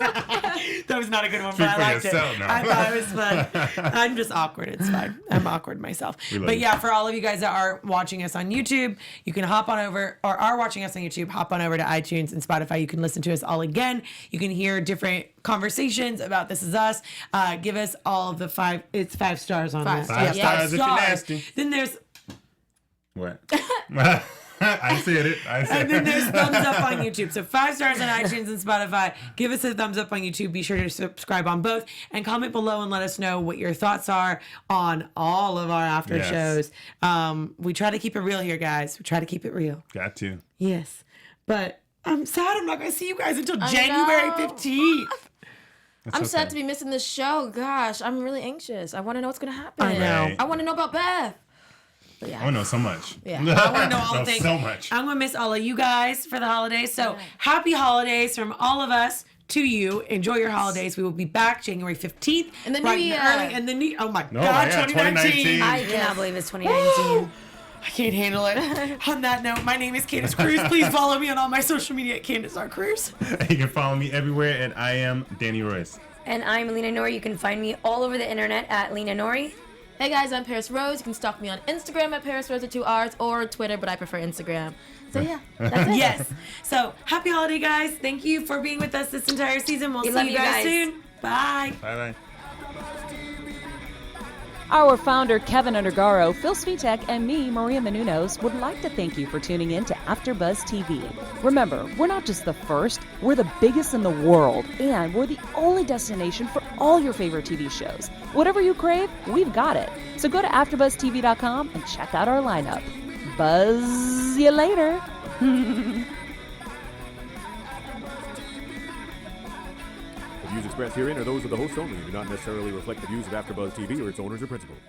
That was not a good one, but I Speak for liked yourself it. now. I thought it was fun. I'm just awkward. It's fine. I'm awkward myself. love But you. yeah, for all of you guys that are watching us on YouTube, you can hop on over, or are watching us on YouTube, hop on over to iTunes and Spotify. You can listen to us all again. You can hear different conversations about This Is Us. Give us all of the 5. It's 5 stars on Five this. stars. Yeah, 5 If you're stars. nasty. Then there's What? I said it. I said And then it. there's thumbs up on YouTube. So 5 stars on iTunes and Spotify. Give us a thumbs up on YouTube. Be sure to subscribe on both. And comment below and let us know what your thoughts are on all of our after Yes. shows. We try to keep it real here, guys. We try to keep it real. Got to. Yes. But I'm sad I'm not going to see you guys until I January know. 15th. That's I'm okay. sad to be missing this show. Gosh, I'm really anxious. I want to know what's gonna happen. I know. Right. I want to know about Beth. But I yeah. want to know so much. Yeah. I want to know all the things. So much. I'm going to miss all of you guys for the holidays. So happy holidays from all of us to you. Enjoy your holidays. We will be back January 15th. And the new bright year. Early, and the new, oh my Oh God, my God, 2019. 2019. I cannot believe it's 2019. I can't handle it. On that note, my name is Candice Cruz. Please follow me on all my social media at Candice R. Cruz. You can follow me everywhere at I am Danny Royce. And I'm Lina Noory. You can find me all over the internet at Lina Noory. Hey guys, I'm Parris Rose. You can stalk me on Instagram at Parris Rose with 2 R's, or Twitter, but I prefer Instagram. So yeah, that's it. Yes. So happy holiday, guys. Thank you for being with us this entire season. We'll We see love you you guys guys. soon. Bye. Bye-bye. Our founder, Kevin Undergaro, Phil Svitek, and me, Maria Menounos, would like to thank you for tuning in to AfterBuzz TV. Remember, we're not just the first, we're the biggest in the world, and we're the only destination for all your favorite TV shows. Whatever you crave, we've got it. So go to AfterBuzzTV.com and check out our lineup. Buzz you later. The views expressed herein are those of the host only and do not necessarily reflect the views of AfterBuzz TV or its owners or principals.